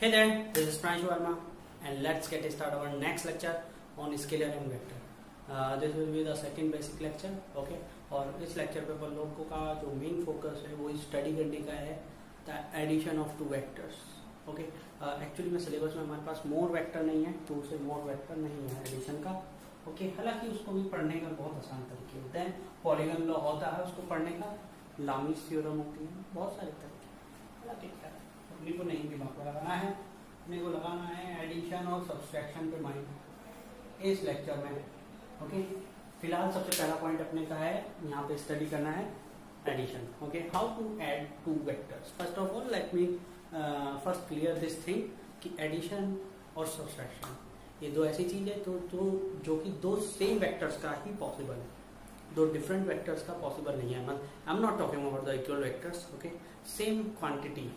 Hey there, this is Pranshu Verma, and let's get started our next lecture on scalar and vector. This will be the second basic lecture, okay? और इस lecture पे अपन लोगों का जो main focus है वो study करने का है the addition of two vectors, okay? Actually में सिलेबस में हमारे पास मोर वेक्टर नहीं है, टू से मोर वेक्टर नहीं है एडिशन का, ओके? हालांकि उसको भी पढ़ने का बहुत आसान तरीके होते हैं, पॉलीगन लॉ होता है उसको पढ़ने का, लामीज थ्योरम होती है, बहुत सारे तरीके, हालांकि अपने को नहीं दिमाग पर लगाना है, अपने को लगाना है एडिशन और सब्सट्रैक्शन पे माइंड इस लेक्चर में, ओके? फिलहाल सबसे पहला पॉइंट अपने का है यहाँ पे स्टडी करना है addition, okay? How to add two vectors. First of all let me first clear this thing कि एडिशन और सब्सट्रैक्शन ये दो ऐसी चीज है तो जो कि दो सेम वेक्टर्स का ही पॉसिबल है, दो डिफरेंट वेक्टर्स का पॉसिबल नहीं है। I am not talking about the equal vectors, okay? Same quantity,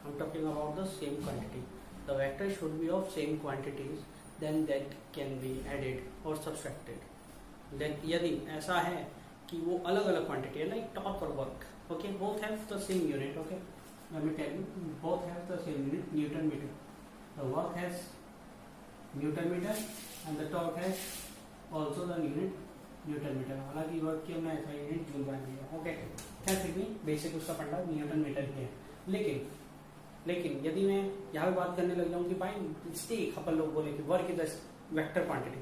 I'm talking about the same quantity. The vector should be of same quantities, then that can be added or subtracted. Then यदि ऐसा है कि वो अलग अलग quantity है, like torque और work, okay, both have the same unit, okay? Let me tell you, both have the same unit, Newton meter. The work has Newton meter and the torque has also the unit Newton meter. हालांकि work की हमने ऐसा unit joule बना दिया, okay? क्या फिर भी basic उसका फंडा न्यूटन मीटर ही है, लेकिन यदि मैं यहाँ पे बात करने लग जाऊँ कि भाई स्टेक अपन लोग बोले कि वर्क इज वेक्टर क्वांटिटी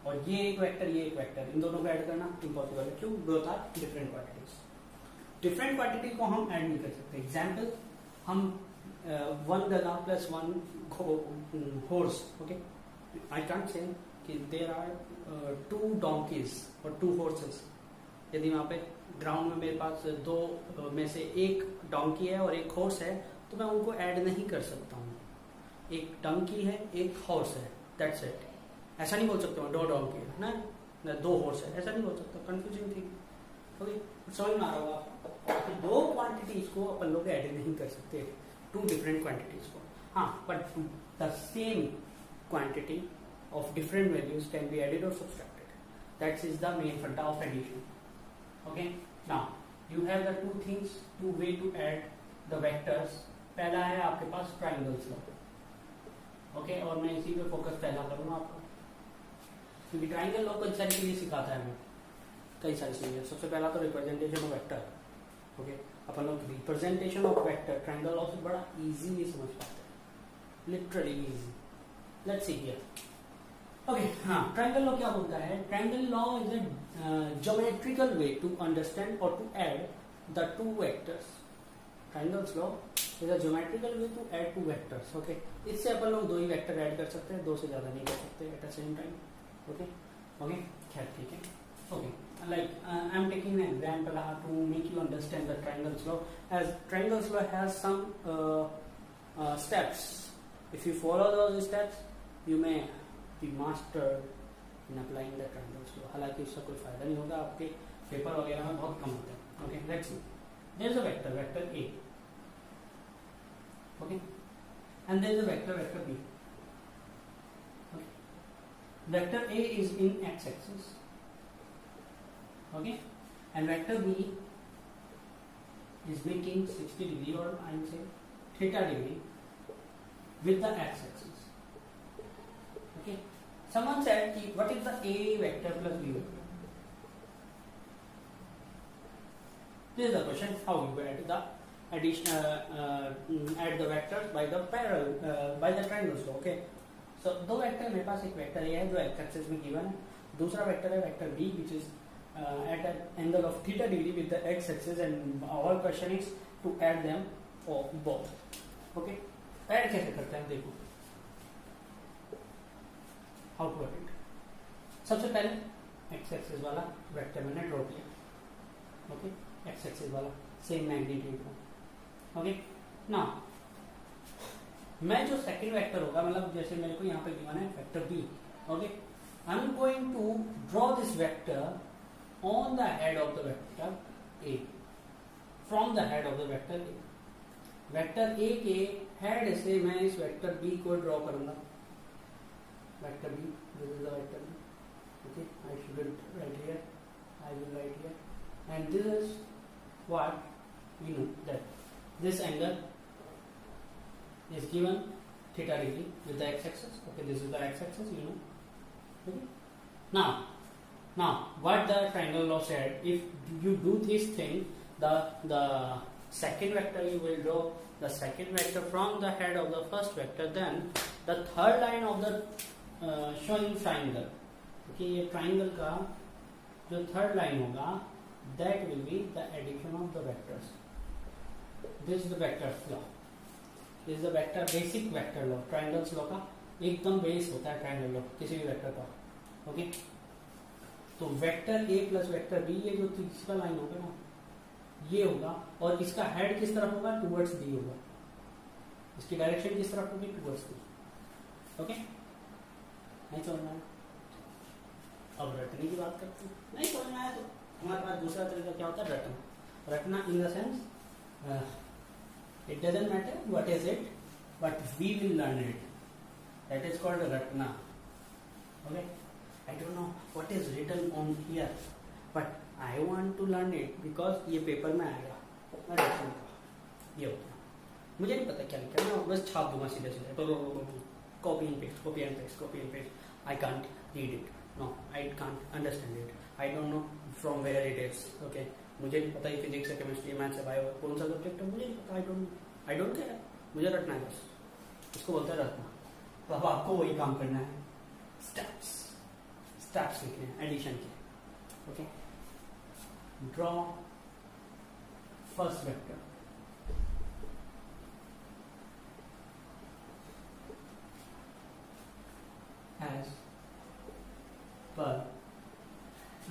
और ये एक वेक्टर इन दोनों को ऐड करना इम्पॉसिबल है। क्यों? Both are different quantities. Different quantity को हम ऐड नहीं कर सकते। एग्जाम्पल, हम 1 गधा plus 1 horse, okay? I can't say कि देयर आर 2 डोंकीज और 2 हॉर्सेस। यदि वहां पे ग्राउंड में मेरे पास 2 में से एक डोंकी है और एक हॉर्स है तो मैं उनको ऐड नहीं कर सकता हूँ। एक डंकी है, एक हॉर्स है, दैट्स इट। ऐसा नहीं बोल सकता हूँ 2 डंकी है ना 2 हॉर्स है, ऐसा नहीं बोल सकता, कंफ्यूजिंग थी, ओके? समझ में आ रहा होगा कि 2 क्वांटिटीज को अपन लोग ऐड नहीं कर सकते, 2 डिफरेंट क्वांटिटीज को। हाँ, but the same quantity of different values can be added और subtracted. That is the main funda of addition, okay? Now you have the 2 things, 2 way to add the vectors. पहला है आपके पास triangles law, okay? और मैं इसी पे focus पहला करूंगा आपको, क्योंकि ट्राइंगल लॉ कई सारी चीजें सिखाता है हमें, कई सारी चीजें। सबसे पहला तो रिप्रेजेंटेशन ऑफ वेक्टर, ओके? अपन लोग representation of vector triangle law से बड़ा इजीली समझ पाते हैं, literally easy. Let's see here, okay? हाँ, ट्राइंगल लॉ क्या बोलता है? Triangle law is a geometrical way to understand और to add the 2 vectors. Triangles law is a geometrical way to add 2 vectors, okay? इससे अपन लोग 2 ही वेक्टर ऐड कर सकते हैं, 2 से ज्यादा नहीं कर सकते at the same time, okay? Okay, खैर ठीक है, okay? Like I am taking an example to make you understand the triangle's law, as triangle's law has some steps. If you follow those steps you may be master in applying the triangle's law. हालांकि इसका कोई फायदा नहीं होगा, आपके paper वगैरह में बहुत कम होता है, okay? Let's see, there is a vector A, okay, and there is a vector B, okay? Vector A is in x-axis, okay, and vector B is making 60 degree or I will say theta degree with the x-axis, okay? Someone said what is the A vector plus B vector? This is the question, how you add the add the vectors by the by the triangles, okay? So 2 vector मेरे पास, एक vector A है जो x axis में given है, दूसरा vector है vector B which is at an angle of theta degree with the x axis, and our question is to add them or both, okay? Add कैसे करते हैं देखो, how to add it? सबसे पहले x axis वाला vector मैंने draw किया, okay? x axis वाला सेम मैग्नीट्यूड का, ओके? ना मैं जो सेकंड वेक्टर होगा, मतलब जैसे मेरे को यहाँ पे गिवन है vector B, okay? I am going to draw this vector on the head of the vector A, from the head of the vector A। Vector A के हेड से मैं इस वेक्टर B को ड्रॉ करूंगा, vector B, this is the vector B, okay? I shouldn't write here, I will write here, and this is what we know, that this angle is given theta degree with the x-axis. Okay, this is the x-axis, you know. Okay. Now, what the triangle law said, if you do this thing, the second vector you will draw the second vector from the head of the first vector, then the third line of the showing triangle. Okay, ये triangle का जो third line होगा, that will be the addition of the vectors. This is the vector law. This is the vector basic vector law. Triangles law का एकदम base होता है triangle law किसी भी vector का. ओके, तो vector A plus vector B, ये जो तीसरा लाइन होगा ना, ये होगा, और इसका हेड किस तरफ होगा? टुवर्ड्स बी होगा. इसकी डायरेक्शन किस तरफ होगी? Towards B. ओके, नहीं समझ में आया? अब रटने की बात करते हैं. नहीं समझ में आया तो हमारे पास दूसरा तरीका क्या होता है? रटना. रटना in the sense, it doesn't matter what is it, but we will learn it. That is called रटना. Okay, I don't know what is written on here, but I want to learn it because ये paper में आएगा. मैं रटूंगा. ये होता है. मुझे नहीं पता क्या लिखा है, मैं बस छाप दूंगा सीधे सीधे. तो copy and paste, copy and paste, copy and paste. I can't read it. No, I can't understand it. I don't know from where it is. Okay, मुझे नहीं पता ये फिजिक्स है, केमिस्ट्री, मैथ्स है, बायो कौन सा सब्जेक्ट है, मुझे नहीं पता. I don't care. मुझे रटना है बस. इसको बोलते हैं रटना. तो अब आपको वही काम करना है. स्टेप्स लिखने हैं एडिशन के. Okay, draw first vector as per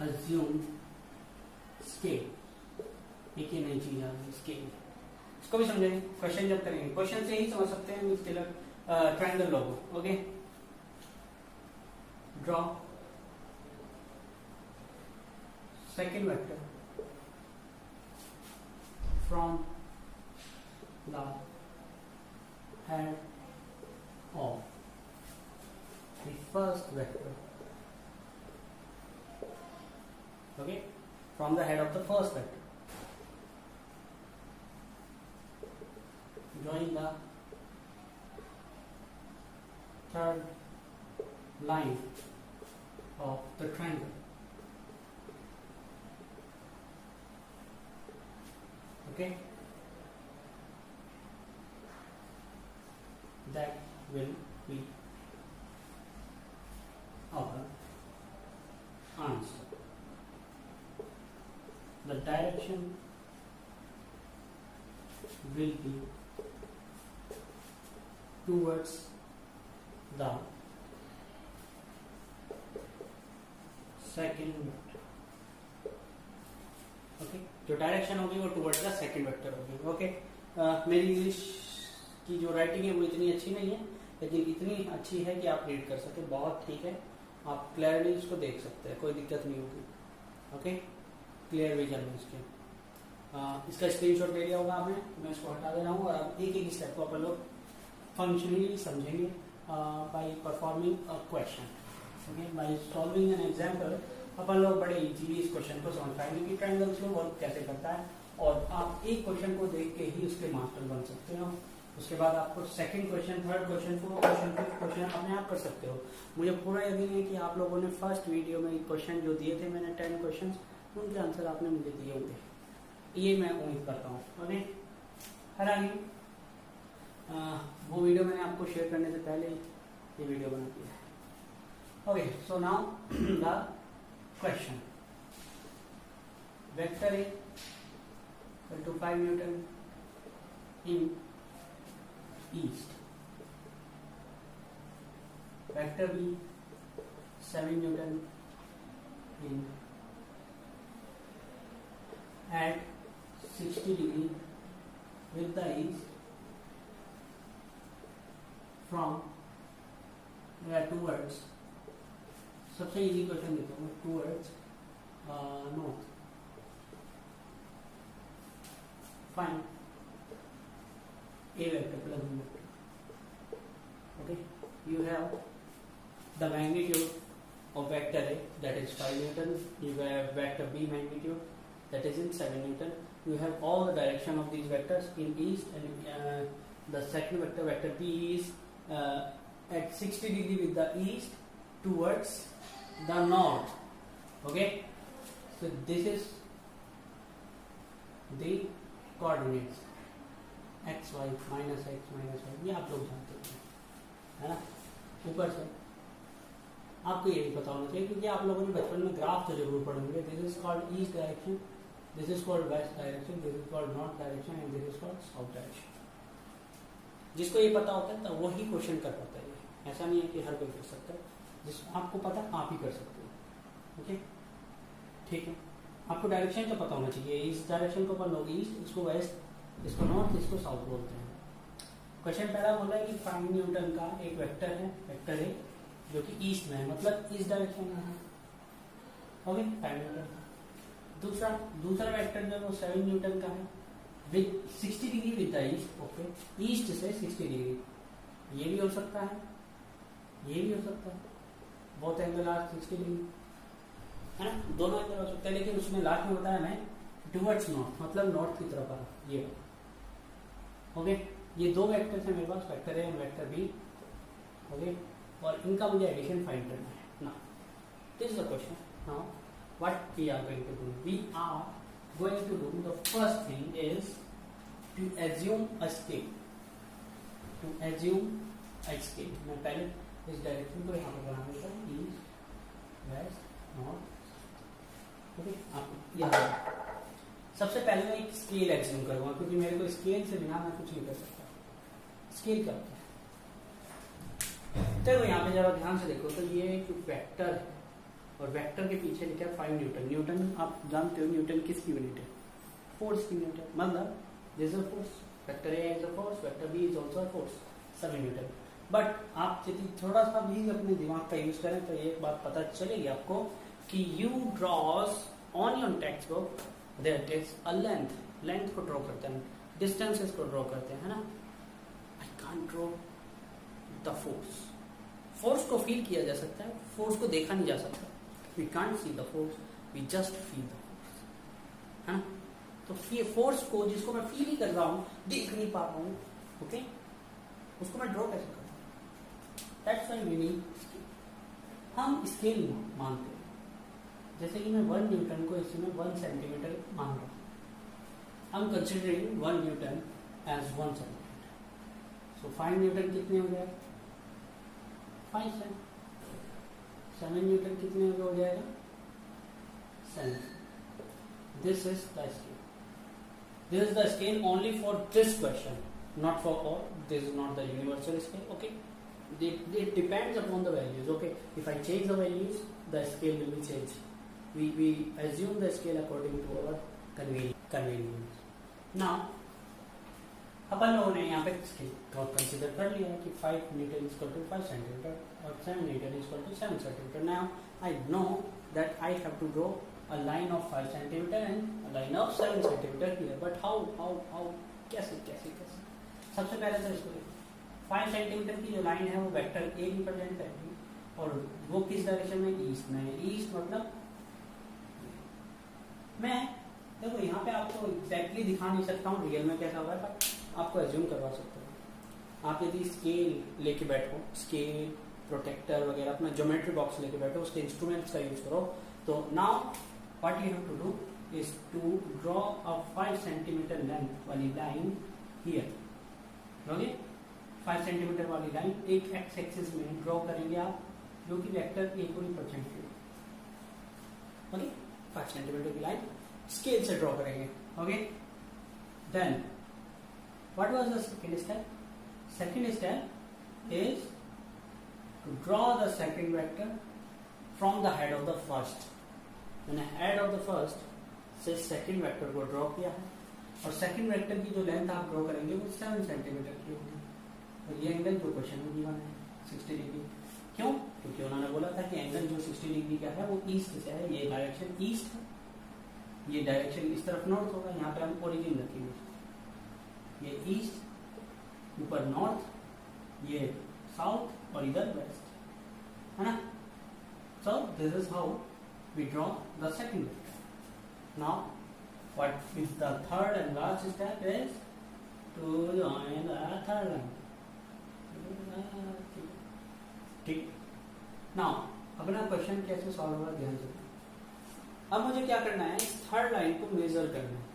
assume scale. एक ही नई चीज आ गई, स्केल. इसको भी समझेंगे क्वेश्चन जब करेंगे. क्वेश्चन से ही समझ सकते हैं स्केलर ट्रायंगल लॉ को. Okay, draw second vector from the head of the first vector. Okay, from the head of the first vector, drawing the third line of the triangle. Okay, that will be our answer. The direction will be towards the second vector. Okay, जो direction होगी वो towards the second vector होगी. Okay, मेरी English की जो writing है वो इतनी अच्छी नहीं है, लेकिन इतनी अच्छी है कि आप रीड कर सके. बहुत ठीक है, आप क्लियरली इसको देख सकते हैं, कोई दिक्कत नहीं होगी. ओके, क्लियर विजन में इसके. इसका स्क्रीनशॉट ले लिया होगा आपने. मैं इसको हटा दे रहा हूँ और आप एक एक स्टेप को अपन लोग फंक्शनली समझेंगे by performing a question. Okay, by solving an example अपन लोग बड़े इजीली इस क्वेश्चन को समझ पाएंगे कि ट्रायंगल्स में वर्क कैसे करता है, और आप एक क्वेश्चन को देख के ही उसके मास्टर बन सकते हो. उसके बाद आपको second question, third question, fourth question, fifth question अपने आप कर सकते हो. मुझे पूरा यकीन है कि आप लोगों ने फर्स्ट वीडियो में क्वेश्चन जो दिए थे, मैंने 10 क्वेश्चन, उनके आंसर आपने मुझे दिए होंगे, ये मैं उम्मीद करता हूँ. ओके, हालांकि वो वीडियो मैंने आपको शेयर करने से पहले ये वीडियो बना दी है. Okay, so now the question. Vector A equal to 5 Newton in east. Vector B 7 Newton in at 60 degree with the east from towards. सबसे इजी क्वेश्चन देता हूँ, towards north. Fine A vector plus B vector. Okay, you have the magnitude of vector A that is 5 Newton. You have vector B magnitude that is in 7 Newton. You have all the direction of these vectors in east and the second vector, vector P, is at 60 degree with the east towards the north. Okay, so this is the coordinates x y minus x minus y, ये आप लोग जानते हैं, है ना. ऊपर से आपको ये भी पता होना चाहिए क्योंकि आप लोगों ने बचपन में ग्राफ तो जरूर पढ़ेंगे. This is called east direction, this is called west direction, this is called north direction and this is called south direction. जिसको ये पता होता है तो वही क्वेश्चन कर पाता है. ऐसा नहीं है कि हर कोई कर सकता है. जिसको आपको पता आप ही कर सकते हो. ओके, ठीक है. आपको डायरेक्शन तो पता होना चाहिए. इस डायरेक्शन को अपन लोग ईस्ट, इसको वेस्ट, इसको नॉर्थ, इसको साउथ बोलते हैं. क्वेश्चन पहला बोला है कि फाइंड न्यूटन का एक वेक्टर है, वेक्टर है जो कि ईस्ट में है, मतलब इस डायरेक्शन में है. Okay, find Newton. दूसरा वेक्टर जो है वो 7 न्यूटन का है with 60 degree with the east. Okay, east से 60 डिग्री. ये भी हो सकता है, ये भी हो सकता है. बोथ एंगल आर 60 डिग्री, है ना. दोनों एंगल हो सकते हैं, लेकिन उसमें लास्ट में बताया मैं टुवर्ड्स नॉर्थ, मतलब नॉर्थ की तरफ आ रहा. ये ओके, ये दो वेक्टर्स हैं मेरे पास, vector A and vector B. Okay, और इनका मुझे एडिशन फाइंड करना है ना. This is the question. Now what we are going to do, we are going to do the first thing is to assume a scale. To assume a scale. मैं पहले इस direction को यहाँ पर बना देता हूँ, ईस्ट वेस्ट नॉर्थ. ओके, आप याद रखो. सबसे पहले मैं एक स्केल एज्यूम करूंगा क्योंकि मेरे को स्केल से बिना मैं कुछ नहीं कर सकता. स्केल क्या होता है? तो यहाँ पे जरा ध्यान से देखो तो ये एक वेक्टर है और वेक्टर के पीछे लिखा है 5 न्यूटन. न्यूटन आप जानते हो, न्यूटन किसकी यूनिट है? फोर्स की यूनिट है. मतलब this is force, vector A is a force, vector B is also a force, 7 newton. But आप यदि थोड़ा सा भी अपने दिमाग का यूज करें तो एक बात पता चलेगी आपको कि you draws on your text book there is a length. Length को ड्रॉ करते हैं, डिस्टेंसेस को ड्रॉ करते हैं, है ना. I can't draw the force. Force को फील किया जा सकता है, फोर्स को देखा नहीं जा सकता. We can't see the force, we just feel the force, है ना. तो फोर्स को जिसको मैं फील ही कर रहा हूं, देख नहीं पा रहा हूं, ओके, उसको मैं ड्रॉ कैसे करता हूं? That's why we need scale. हम स्केल मानते हैं. जैसे कि मैं 1 न्यूटन को इसमें 1 सेंटीमीटर मान रहा हूं. I'm considering 1 Newton as 1 centimeter. So 5 Newton कितने हो गए? 5 से. 7 Newton कितने हो जाएगा? 7. This is the scale. This is the scale only for this question, not for all. This is not the universal scale. Okay. It depends upon the values. Okay. If I change the values, the scale will be changed. We assume the scale according to our convenience. Now, अपन लोगों ने यहाँ पे consider कर लिया कि 5 newton is equal to 5 centimetre और 7 newton is equal to 7 centimetre. Now I know that I have to draw a line of 5 centimetre and a line of 7 centimetre here. But how कैसे सबसे पहले तो इसको 5 centimetre की जो line है वो वेक्टर ए रिप्रेजेंट करेगी और वो किस डायरेक्शन में? ईस्ट में. ईस्ट मतलब मैं देखो यहाँ पे आपको एग्जैक्टली दिखा नहीं सकता हूँ रियल में कैसा होगा, पर आपको एज्यूम करवा सकते हो. आप यदि स्केल लेके बैठो, स्केल, प्रोटेक्टर वगैरह, अपना ज्योमेट्री बॉक्स लेके बैठो, उसके इंस्ट्रूमेंट्स का यूज करो. तो now what you have to do is to draw a 5 centimetre length वाली लाइन हियर. ओके, 5 सेंटीमीटर वाली लाइन एक एक्स एक्सिस में ड्रॉ करेंगे आप, जो कि वेक्टर ए को रिप्रेजेंट करेगा. ओके, 5 सेंटीमीटर की लाइन स्केल से ड्रॉ करेंगे. Okay, then what was the second step? Second step is to draw the second vector from the head of the first. मैंने हेड ऑफ द फर्स्ट से second vector को draw किया है और second vector की जो length आप draw करेंगे वो 7 सेंटीमीटर की होगी. और ये एंगल जो क्वेश्चन में गिवन है 60 डिग्री. क्यों? क्योंकि उन्होंने बोला था कि एंगल जो 60 डिग्री का है वो ईस्ट से है. ये डायरेक्शन ईस्ट है, ये डायरेक्शन इस तरफ नॉर्थ होगा. यहाँ पे हम ओरिजिन रखेंगे, ये ईस्ट, ऊपर नॉर्थ, ये साउथ और इधर वेस्ट, है ना. So this is how we draw the second vector. Now what is the third and last step is to join the third line. ठीक, नाउ अपना क्वेश्चन कैसे सॉल्व होगा ध्यान से। अब मुझे क्या करना है, इस थर्ड लाइन को मेजर करना है,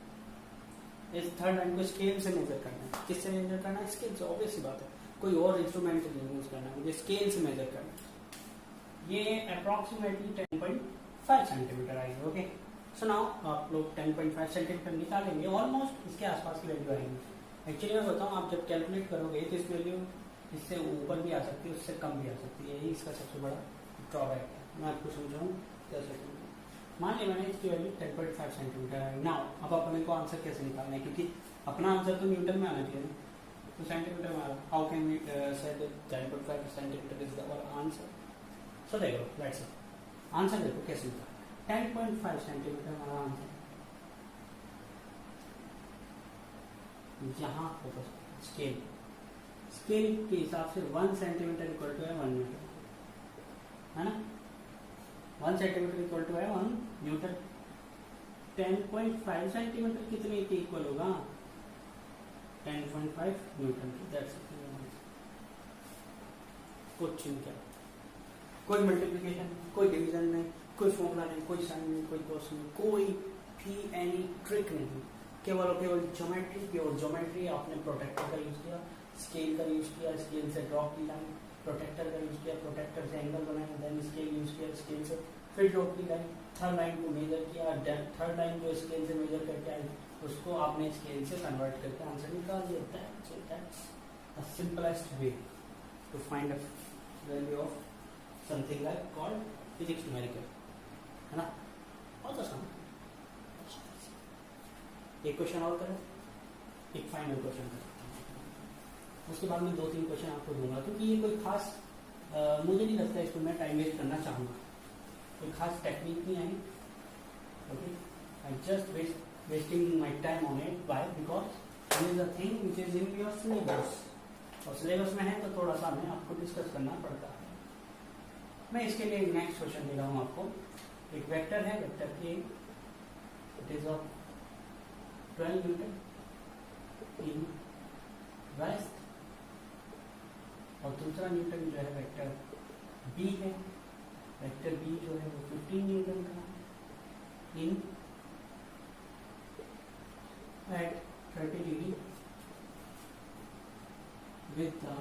इस थर्ड लाइन को स्केल से मेजर करना है। किससे मेजर करना है? स्केल से, ऑब्वियस सी बात है, कोई और इंस्ट्रूमेंट नहीं यूज करना है, मुझे स्केल से मेजर करना है। ये अप्रोक्सीमेटली 10.5 सेंटीमीटर आएगी। ओके, सो नाउ आप लोग 10.5 सेंटीमीटर निकालेंगे, ऑलमोस्ट इसके आसपास की वैल्यू आएगी। एक्चुअली मैं बताऊँ, आप जब कैलकुलेट करोगे तो इस वैल्यू इससे ऊपर भी आ सकती है, उससे कम भी आ सकती है, यही इसका सबसे बड़ा ड्रॉबैक है। मैं आपको समझाऊँ कैसे। मान लिया मैंने इसकी वैल्यू 10.5 सेंटीमीटर है। नाउ अब अपने को आंसर कैसे निकालना है, क्योंकि अपना आंसर तो न्यूटन में आना चाहिए, तो सेंटीमीटर में आ रहा। हाउ कैन वी से 10.5 सेंटीमीटर इज आवर आंसर। सो देखो, लेट्स आंसर देखो कैसे होता है। 10.5 सेंटीमीटर हमारा आंसर। यहाँ फोकस, स्केल, स्केल के हिसाब से 1 सेंटीमीटर इक्वल टू है 1 मीटर, है ना। 1 सेंटीमीटर इक्वल टू है 1 न्यूटन। 10.5 सेंटीमीटर कितने के इक्वल होगा? 10.5 न्यूटन। दैट्स कुछ नहीं, क्या कोई मल्टीप्लिकेशन, कोई डिवीजन नहीं, कोई फॉर्मूला नहीं, कोई साइन नहीं, कोई कोस नहीं, कोई भी एनी ट्रिक नहीं, केवल और केवल ज्योमेट्री, प्योर ज्योमेट्री। आपने प्रोटेक्टर का यूज किया, स्केल का यूज किया, स्केल से ड्रॉ की लाइन, प्रोटेक्टर का यूज किया, प्रोटेक्टर से एंगल बनाया, देन स्केल यूज किया, स्केल से फिर ड्रॉ की लाइन, थर्ड लाइन को मेजर किया, थर्ड लाइन को स्केल से मेजर करके आई, उसको आपने स्केल से कन्वर्ट करके आंसर निकाल दिया। That's the simplest way to find a value of something like called physics numerical, है ना। बहुत आसान। एक क्वेश्चन और करें, एक फाइनल क्वेश्चन करें, उसके बाद में 2-3 क्वेश्चन आपको दूंगा, क्योंकि ये कोई खास मुझे नहीं लगता इसको मैं टाइम वेस्ट करना चाहूँगा, कोई खास टेक्निक नहीं आई। Okay, I just wasting my time on it. Why? Because this is a thing which is in your syllabus, और सिलेबस में है तो थोड़ा सा हमें आपको डिस्कस करना पड़ता है। मैं इसके लिए नेक्स्ट क्वेश्चन दे रहा हूँ आपको। एक वेक्टर है, वेक्टर के it is of 12 newton in west, और दूसरा न्यूटन जो है वेक्टर बी है, वेक्टर बी जो है वो 15 न्यूटन का in at 30 degree with the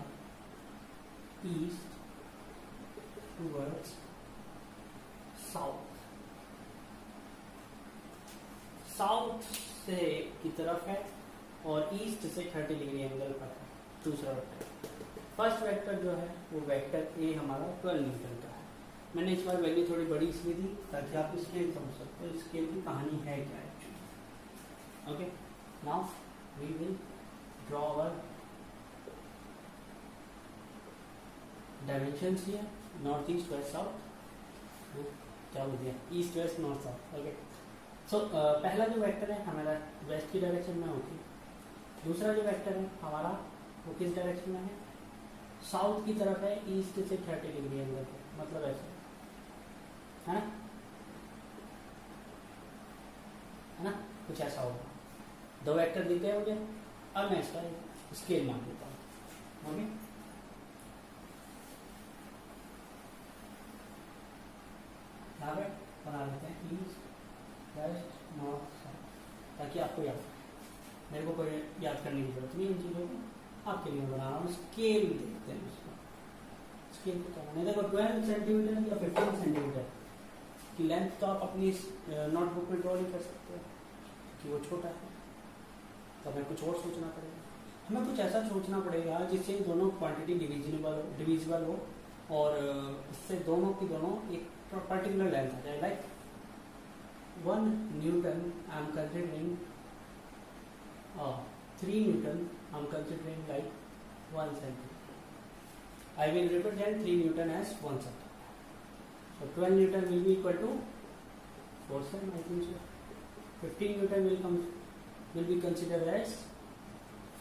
east towards south, south से की तरफ है और ईस्ट से 30 डिग्री एंगल पर है दूसरा वेक्टर। फर्स्ट वेक्टर जो है वो वेक्टर ए हमारा 12 न्यूटन का है। मैंने इस बार वैल्यू थोड़ी बड़ी इसलिए दी ताकि आप स्केल समझ सकते हो, स्केल की कहानी है क्या actually. Okay, now we will draw our dimensions here, north east west south, क्या बोल दिया, east west north south. Okay, so पहला जो वेक्टर है हमारा वेस्ट की डायरेक्शन में होगी, दूसरा जो वेक्टर है हमारा वो किस डायरेक्शन में है, साउथ की तरफ है, ईस्ट से 30 डिग्री एंगल पे, मतलब ऐसे, है ना, है ना, कुछ ऐसा होगा। दो वेक्टर दिखते हैं मुझे, अब मैं इसका स्केल मान लेता हूँ। ओके, यहाँ पे बना लेते हैं ईस्ट वेस्ट नॉर्थ साउथ, ताकि आपको याद, मेरे को कोई याद करने की जरूरत नहीं इन चीज़ों को, आपके लिए बना रहा हूँ। स्केल देखते हैं उसका, स्केल को क्या मैंने देखो 12 सेंटीमीटर या 15 सेंटीमीटर की लेंथ तो आप अपनी नोटबुक में ड्रॉ नहीं कर सकते कि वो छोटा है, तो हमें कुछ और सोचना पड़ेगा। हमें कुछ ऐसा सोचना पड़ेगा जिससे दोनों क्वांटिटी डिविजिबल हो और इससे दोनों की दोनों एक पर्टिकुलर लेंथ आ जाए। Like 1 Newton I am considering 3 Newton I am considering like 1 centimetre. I will represent 3 Newton as 1 centimeter. So 12 Newton will be equal to 4 cm, I think so. 15 Newton will be considered as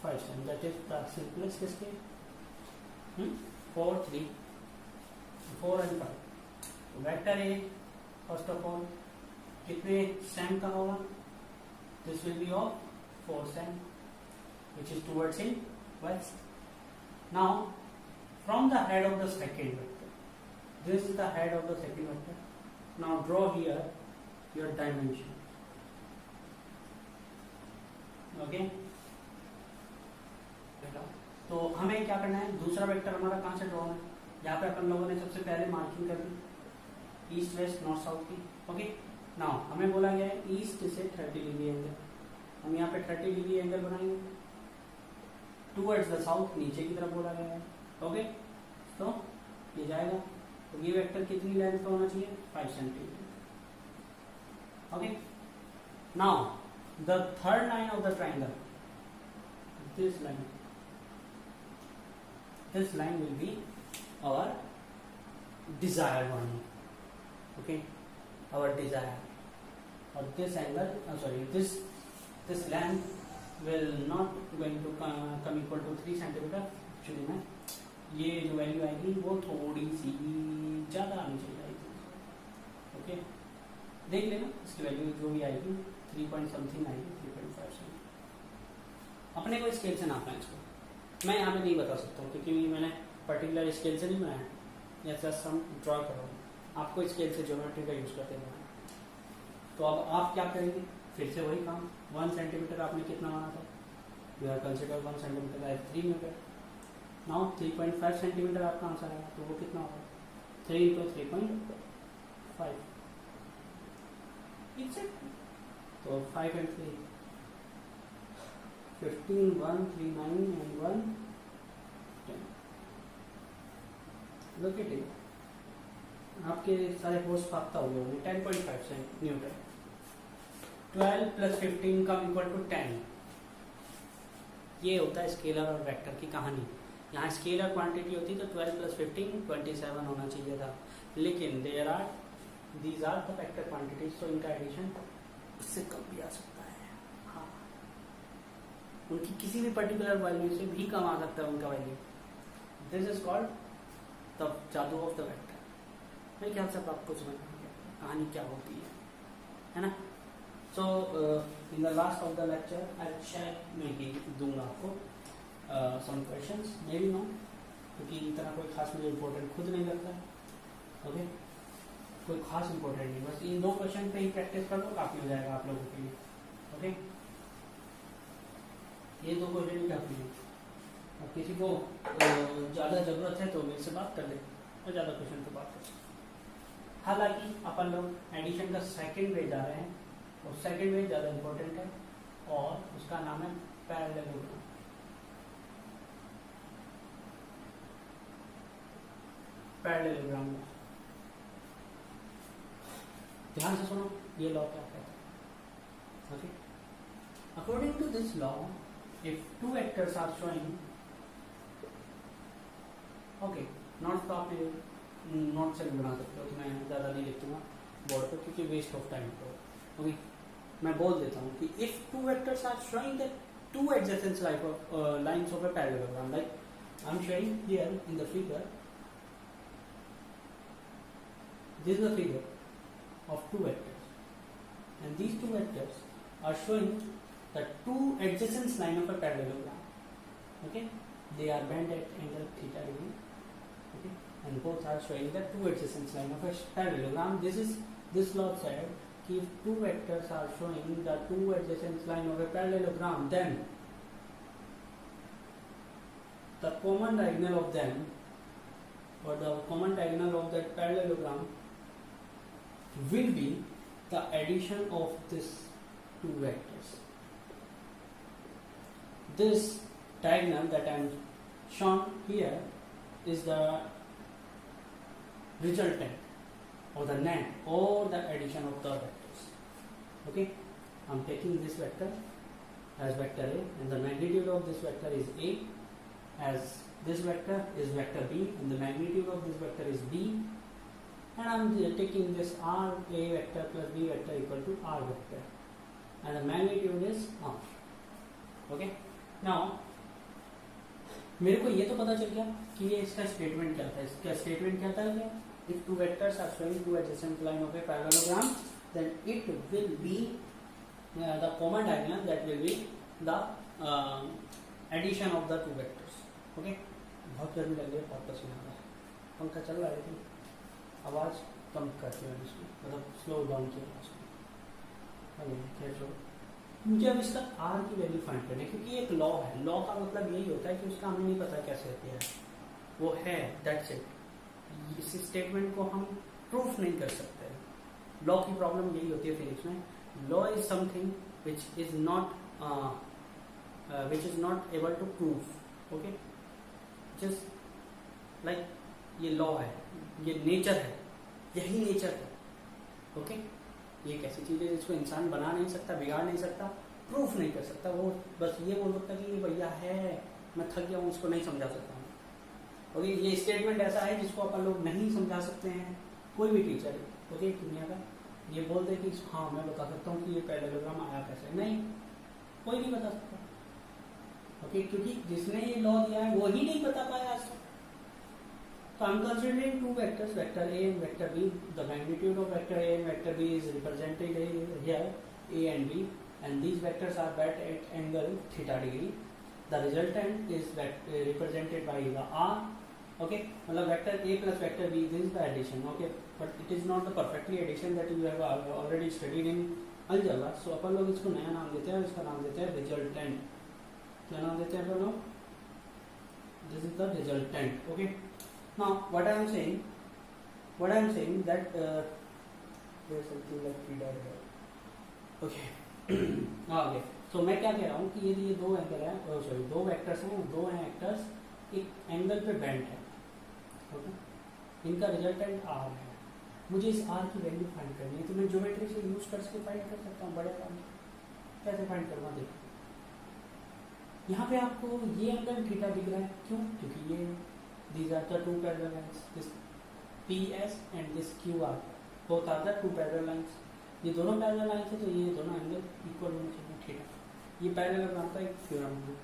5 cm. That is the simplest scale. 4, 3, 4 and 5. So vector A, first of all, कितने cm का होगा? This will be of 4 cm. which is towards in west. Now from the head of the second vector, this is the head of the second vector. Now draw here your dimension. Okay, तो हमें क्या करना है, दूसरा vector हमारा कहाँ से draw है, यहाँ पे अपन लोगों ने सबसे पहले मार्किंग कर दी ईस्ट वेस्ट नॉर्थ साउथ की. ओके, नाउ हमें बोला गया है ईस्ट से 30 डिग्री एंगल, हम यहाँ पे 30 डिग्री एंगल बनाएंगे टूवर्ड्स द साउथ, नीचे की तरफ बोला गया है. ओके, तो ये जाएगा, तो ये वेक्टर कितनी लेंथ का होना चाहिए, 5 centimetre. Okay, now the third line of the triangle, this line will be our desired one. Okay, our desire, or this angle, this length will not going to come equal to 3 centimeter. Actually में ये जो value आएगी वो थोड़ी सी ज़्यादा आनी चाहिए. Okay, देख लेना इसकी वैल्यू जो भी आएगी 3 पॉइंट समथिंग आएगी, 3.5. अपने को स्केल से नापना है इसको. मैं यहाँ पे नहीं बता सकता हूँ क्योंकि मैंने पर्टिकुलर स्केल से नहीं बनाया, या जस्ट हम ड्रॉ कर रहा हूँ. आपको स्केल से ज्योमेट्री का यूज करते हैं. तो अब आप क्या करेंगे, फिर से वही काम. 1 सेंटीमीटर आपने कितना माना था, you are consider 1 centimetre as 3 metre. Now 3.5 centimetre आपका आंसर है, तो वो कितना होगा, 3 into 3.5. तो 5 and 3 15, 1, 3, 9 and 1, 10. Look at it. आपके सारे फोर्स प्राप्त हो गए, 10.5 न्यूटन. 12 plus 15 कम इक्वल टू 10. ये होता है स्केलर और वेक्टर की कहानी. यहाँ स्केलर क्वांटिटी होती तो 12 plus 15 27 होना चाहिए था, लेकिन these are the vector quantities, तो इनका एडिशन उससे कम भी आ सकता है. हाँ, उनकी किसी भी पर्टिकुलर वैल्यू से भी कम आ सकता है उनका value. This is called the जादू ऑफ द वेक्टर. मेरे ख्याल से आपको समझ में आया कहानी क्या होती है ना. So in the last of the lecture I share, मैं ही दूंगा आपको some questions, maybe no, क्योंकि इतना कोई खास मुझे इम्पोर्टेंट खुद नहीं लगता. ओके, कोई खास इम्पोर्टेंट नहीं, बस इन 2 क्वेश्चन पे ही प्रैक्टिस कर लो, काफी हो जाएगा आप लोगों के लिए. ओके, ये 2 क्वेश्चन ही काफी है. अब किसी को ज़्यादा ज़रूरत है तो मेरे से बात कर ले, और ज़्यादा क्वेश्चन पे बात कर. हालांकि अपन लोग एडिशन का सेकंड वे जा रहे हैं, और सेकंड वे ज़्यादा इम्पोर्टेंट है, और उसका नाम है पैरेललोग्राम. पैरेललोग्राम, ध्यान से सुनो, ये लॉ क्या कहता है. Okay, according to this law, if 2 vectors are showing, okay, note तो आप नोट से भी बना सकते हो, तो मैं ज़्यादा नहीं लिखूंगा बोर्ड पर क्योंकि वेस्ट ऑफ टाइम को. ओके, मैं बोल देता हूँ कि if 2 vectors are showing the 2 adjacent lines of a parallelogram, like I'm showing here in the figure, this is the figure of 2 vectors, and these 2 vectors are showing the 2 adjacent line of a parallelogram. Okay, they are bent at angle theta degree. Okay, and both are showing the 2 adjacent line of a parallelogram. This law said कि if 2 vectors are showing the 2 adjacent line of a parallelogram, then the common diagonal of them, or the common diagonal of that parallelogram, will be the addition of these 2 vectors. This diagonal that I am shown here is the resultant, or the net, or the addition of the vectors. Okay, I am taking this vector as vector A, and the magnitude of this vector is A, as this vector is vector B, and the magnitude of this vector is B, and I am taking this R A vector plus B vector equal to R vector, and the magnitude is R. Okay, now मेरे को ये तो पता चल गया कि ये इसका स्टेटमेंट क्या था. इसका स्टेटमेंट क्या था, if 2 vectors are showing 2 adjacent line of a parallelogram, then it will be the common diagonal, that will be the addition of the two vectors. Okay, बहुत गर्मी लग रही है, बहुत पसीना आ रहा है, पंखा चल रहा है लेकिन आवाज़ कम करती है इसमें, मतलब स्लो डाउन किया उसको। मुझे अब इसका आर की वैल्यू फाइंड करनी है, क्योंकि एक लॉ है, लॉ का मतलब यही होता है कि उसका हमें नहीं पता कैसे होती है, वो है, दैट्स इट। इस स्टेटमेंट को हम प्रूफ नहीं कर सकते। लॉ की प्रॉब्लम यही होती है फिजिक्स में, law is something which is not able to proof. Okay, just like ये लॉ है, ये नेचर है, यही नेचर है। ओके, ये एक ऐसी चीज है जिसको इंसान बना नहीं सकता, बिगाड़ नहीं सकता, प्रूफ नहीं कर सकता। वो बस ये बोल सकता कि ये भैया है, मैं थक गया हूँ, उसको नहीं समझा सकता हूँ। ओके, ये स्टेटमेंट ऐसा है जिसको अपन लोग नहीं समझा सकते हैं, कोई भी टीचर ओके दुनिया का ये बोल दे कि हाँ मैं बता सकता हूँ कि ये पैरेललोग्राम आया कैसे, नहीं, कोई नहीं बता सकता। ओके, क्योंकि जिसने ये लॉ दिया है वो ही नहीं बता पाया आज तक। So I'm considering two vectors, vector A and vector B. The magnitude of vector A and vector B is represented here, A and B, and these vectors are set at angle theta degree. The resultant is represented by the R. Okay, मतलब vector A plus vector B, this is the addition. Okay, but it is not the perfectly addition that you have already studied in algebra. So अपन लोग इसको नया नाम देते हैं, इसका नाम देते हैं resultant. क्या नाम देते हैं अपन लोग? This is the resultant. Okay. Now, what I am saying that there is something like theta here. Okay. Okay. So मैं क्या कह रहा हूँ कि यदि ये दो एंगल है, सॉरी दो वेक्टर्स हैं, दो हैं एक्टर्स, एक एंगल पे बेंड है, ओके, इनका रिजल्टेंट आर है। मुझे इस आर की वैल्यू फाइंड करनी है, तो मैं ज्योमेट्री से यूज करके फाइंड कर सकता हूँ। बड़े काम कैसे फाइंड करूँगा, देखो यहाँ पे आपको ये एंगल थीटा दिख रहा है, क्यों? क्योंकि ये these are the two parallel lines, this PS and this QR, both are the two parallel lines. ये दोनों पैरेलल लाइन्स है, तो ये दोनों एंगल इक्वल होने चाहिए, ठीक है। ये पैरेललोग्राम का एक थ्योरम है।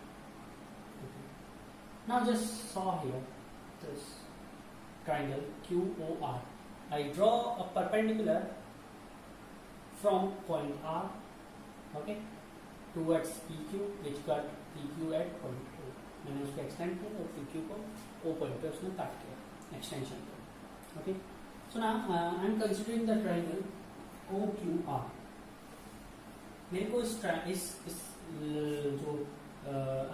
Now just saw here this triangle QOR. I draw a perpendicular from point R, okay, towards PQ, which got PQ at point O. मैंने उसको एक्सटेंड किया और PQ को O पॉइंट पे उसने काट किया एक्सटेंशन पे। Okay, so now I am considering the triangle OQR। मेरे को इस जो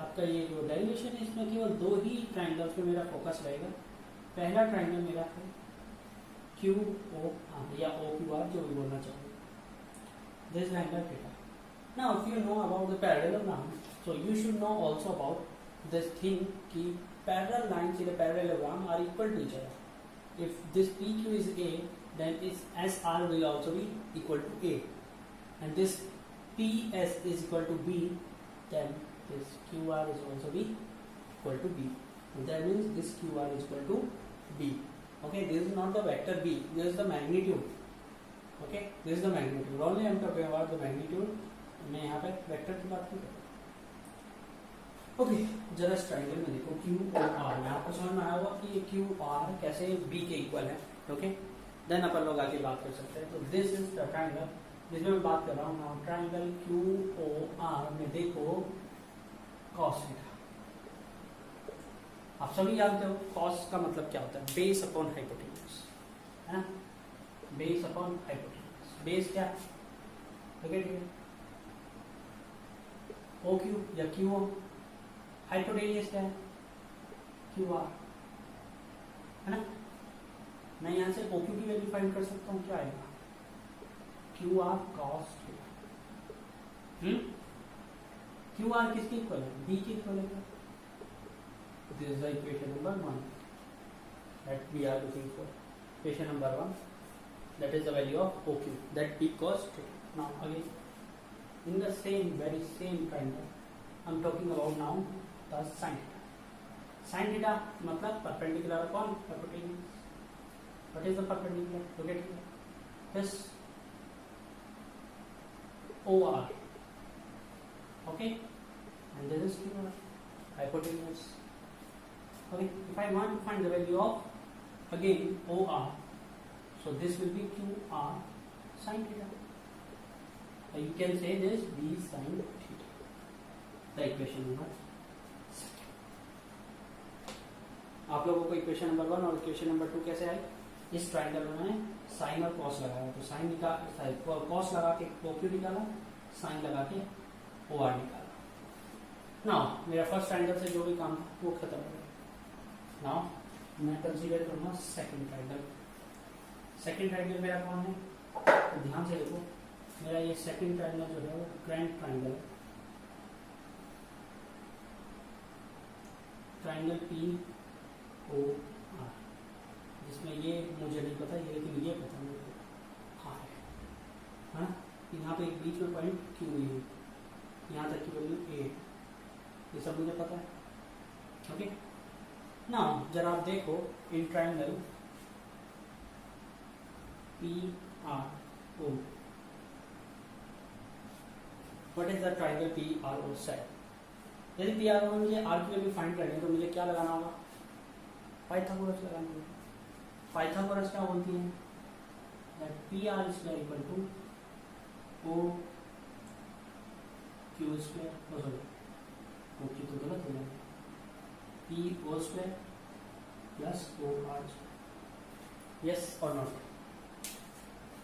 आपका ये जो डेरिवेशन है, इसमें केवल दो ही ट्रायंगल्स पे मेरा फोकस रहेगा। पहला ट्रायंगल मेरा है QOR या OQR, जो भी बोलना चाहूँ, this angle theta. Now if you know about the parallelogram, so you should know also about this thing कि parallel lines in a parallelogram are equal to each other. If this PQ is A, then its SR will also be equal to A, and this PS is equal to B, then this QR is also be equal to B. And that means this QR is equal to B. Okay, this is not the vector B, this is the magnitude. Okay, this is the magnitude. Only I am talking about the magnitude. मैं यहाँ पे vector की बात नहीं कर रहा। Okay, जरा इस ट्रायंगल में देखो QOR में आपको समझ में आया होगा कि ये QR कैसे B के इक्वल है। ओके, देन अपन लोग आगे बात कर सकते हैं। तो दिस इज द ट्रायंगल जिसमें मैं बात कर रहा हूँ नाउ। ट्रायंगल QOR में देखो cos थीटा, आप सभी जानते हो cos का मतलब क्या होता है, बेस अपॉन हाइपोटेन्यूज, है ना, बेस अपॉन हाइपोटेन्यूज। बेस क्या है, ठीक है, OQ या QO, हाइपोटेन्यूज क्या है, QR, है ना। मैं यहाँ से OQ की वैल्यू फाइंड कर सकता हूँ, क्या आएगा, QR cos थीटा। QR किसके इक्वल है, B के इक्वल है। This is the equation number 1 that we are looking for. Equation number 1, that is the value of OQ, that B cos theta. Now again, in the very same triangle, I'm talking about now the sin theta. Sin theta मतलब perpendicular upon hypotenuse. What is the perpendicular? Look at here. This OR. Okay, and this is QR, hypotenuse. Okay, if I want to find the value of again OR, so this will be QR sin theta. You can say this B sin theta. The equation number आप लोगों को equation number 1 और equation number 2 कैसे आए? इस triangle में मैंने sign और कॉस लगाया, तो साइन निकाल कॉस लगा के OQ निकाला, साइन लगा के OR निकाला। नाउ मेरा फर्स्ट ट्राइंगल से जो भी काम था वो खत्म हो गया। नाउ मैं कंसीडर करूंगा सेकंड ट्राइंगल। सेकंड ट्राइंगल मेरा कौन है? तो ध्यान से देखो, मेरा ये सेकंड ट्राइंगल जो है वो ग्रैंड ट्राइंगल है। ट्राइंगल POR, जिसमें ये मुझे नहीं पता ये, लेकिन ये पता मेरे को हाँ है, हाँ यहाँ पे एक बीच में पॉइंट Q है, यहाँ तक की वैल्यू A, ये सब मुझे पता है। ओके, ना जरा आप देखो in triangle PRO, what is the triangle PRO set? यदि PRO में मुझे R की वैल्यू फाइंड करनी है तो मुझे क्या लगाना होगा? पाइथागोरस लगाना होगा। पाइथागोरस क्या बोलती है? That PR square equal to OQ square, sorry OQ तो गलत हो गया, PO square plus OR square. Yes और नॉट?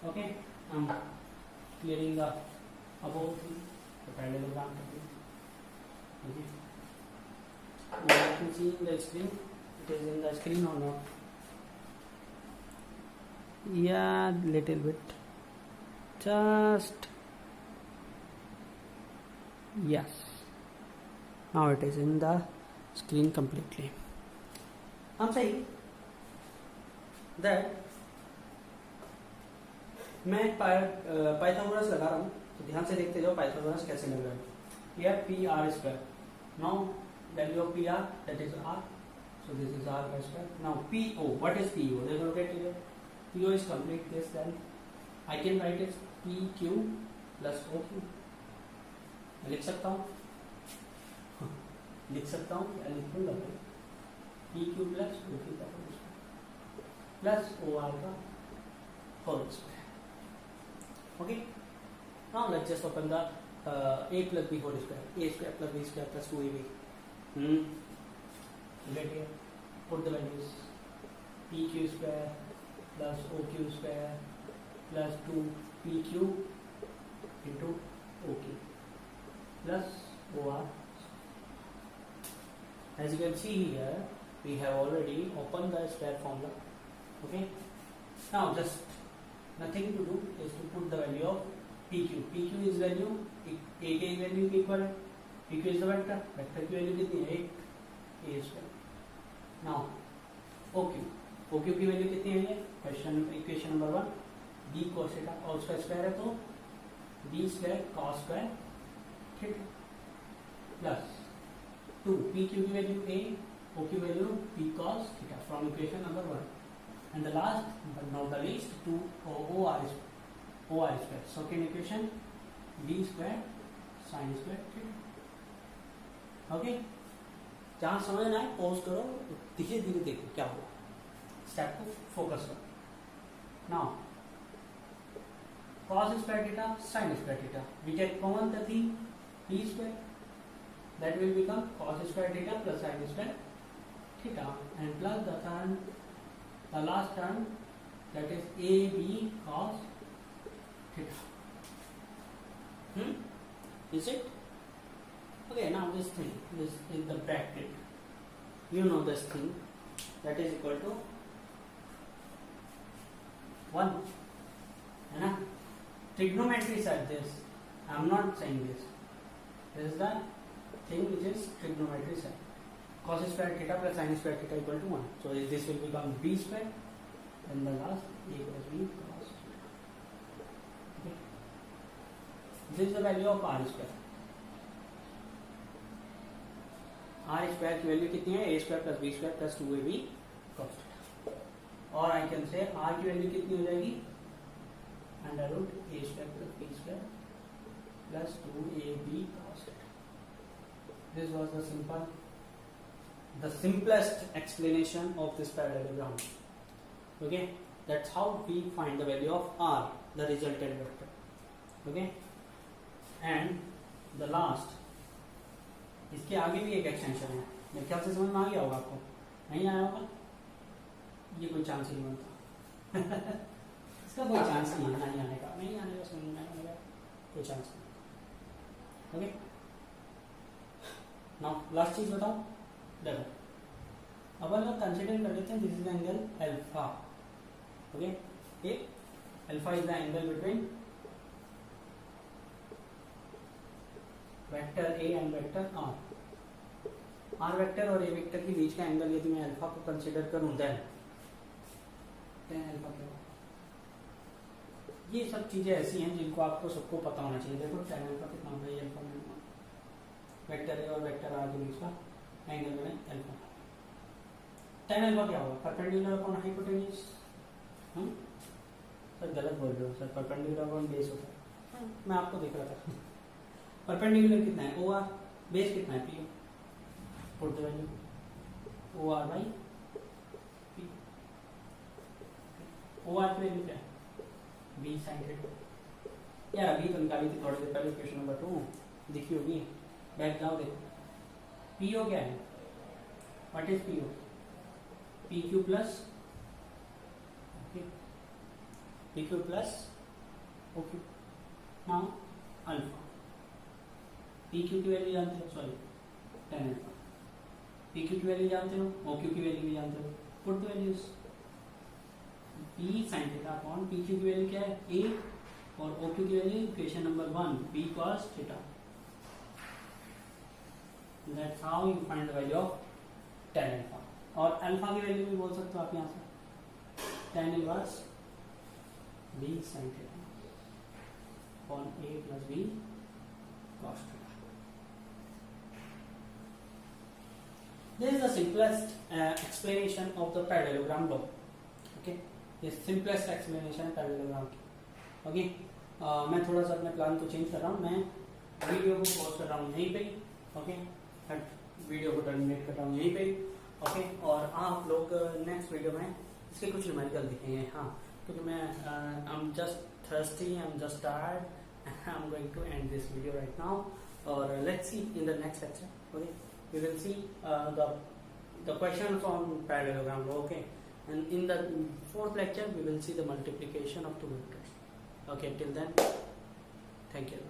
ओके, हम क्लियरिंग द अबोव थिंग, तो पैरेललोग्राम करते हैं। Okay. Now you can see in the screen, it is in the screen or not? Yeah, little bit. Just yes. Now it is in the screen completely. I'm saying that मैं Pythagoras लगा रहा हूँ, तो ध्यान से देखते जाओ Pythagoras कैसे लग रहा है। यह PR square, now value of PR, that is R, so this is R by square. Now PO, what is PO? They will get here. PO is complete this, then I can write it PQ plus OQ. लिख सकता हूँ, लिख सकता हूँ, या लिखूंगा PQ plus OQ का whole square plus OR का whole square. Okay, now let's just open the A plus B whole square, A square plus B square plus 2AB. Get here, put the values, PQ square plus OQ square plus 2PQ into OQ plus OR. As you can see here, we have already opened the square formula. Okay, now just nothing to do is to put the value of PQ. PQ is value, A की value के equal है, PQ is the vector, vector की value कितनी है? 8 A square. Now OQ, OQ की value कितनी है? Equation number 1, B cos theta, और उसका स्क्वायर है तो B square cos square theta plus 2 PQ की value A, OQ value P cos theta from equation number 1, and the last but not the least 2 OR square, second equation B square sin square theta. Okay, जहाँ समझना है pause करो, धीरे धीरे देखो क्या हुआ, स्टेप को फोकस करो। Now cos square theta sin square theta, we get common the thing B square, that will become cos square theta plus sin square theta, and plus the last term, that is AB cos theta. Is it? Okay, now this thing, this is the bracket. You know this thing, that is equal to 1. है ना? Trigonometry said this. I am not saying this. This is the thing which is trigonometry said. Cos square theta plus sin square theta equal to 1. So this will become B square, and the last A plus B cos theta. Okay. This is the value of R square. R square की value कितनी है? A square plus B square plus 2AB cos theta. और I can say R की value कितनी हो जाएगी? Under root A square plus B square plus 2AB cos theta. This was the simplest explanation of this parallelogram. Okay, that's how we find the value of R, the resultant vector. Okay, and the last, इसके आगे भी एक extension है, मेरे ख्याल से समझ में आ गया होगा आपको, नहीं आया होगा, ये कोई चांस ही नहीं बनता इसका कोई चांस नहीं है नहीं आने का, नहीं आने का, समझ में आने का कोई चांस नहीं। ओके, नाउ लास्ट चीज बताओ, देखो अब हम लोग कंसिडर कर लेते हैं this is angle alpha. Okay, ये alpha is the angle between vector A and vector R vector और ए वेक्टर के बीच का एंगल यदि मैं अल्फा को कंसिडर करूं देन अल्फा क्या होगा। ये सब चीजें ऐसी हैं जिनको आपको सबको पता होना चाहिए। देखो tan अल्फा कितना होगा, ये अल्फा में वेक्टर ए और वेक्टर आर के बीच का एंगल में अल्फा। tan अल्फा क्या होगा, परपेंडिकुलर अपॉन हाइपोटेन्यूज। सर गलत बोल रहे हो सर, परपेंडिकुलर अपॉन बेस होता है, मैं आपको देख रहा था परपेंडिकुलर कितना है, ओ आर, बेस कितना है, P, put the value O R by P. O R की वैल्यू क्या है, बी साइन थीटा। यार अभी तो निकाली थी थोड़ी देर पहले, क्वेश्चन नंबर 2 दिखी होगी, बैक जाओ देखो। पीओ क्या है, what is PO, P Q plus P Q plus O Q. Now alpha, P Q की वैल्यू जानते हो, sorry tan alpha, P Q की वैल्यू जानते हो, ओ क्यू की वैल्यू भी जानते हो, put the values P sine theta upon P Q की वैल्यू क्या है, ए, और ओ क्यू की value equation number 1 B cos theta. That's how you find the value of tan alpha. और अल्फा की वैल्यू भी बोल सकते हो आप यहाँ से, tan inverse B sine theta upon A plus B cos theta. This is the simplest explanation of the parallelogram law. Okay, this simplest explanation है parallelogram की। Okay, मैं थोड़ा सा अपने प्लान को चेंज कर रहा हूँ, मैं वीडियो को पॉज कर रहा हूँ यहीं पे। ओके, वीडियो को टर्मिनेट कर रहा हूँ यहीं पे। ओके, और आप लोग नेक्स्ट वीडियो में इसके कुछ न्यूमेरिकल दिखेंगे। हाँ, क्योंकि मैं I am just thirsty, I am just tired, I am going to end this video right now, और let's see in the next lecture. Okay, we will see the questions on parallelogram law. Okay, and in the 4th lecture we will see the multiplication of two vectors. Okay, till then, thank you.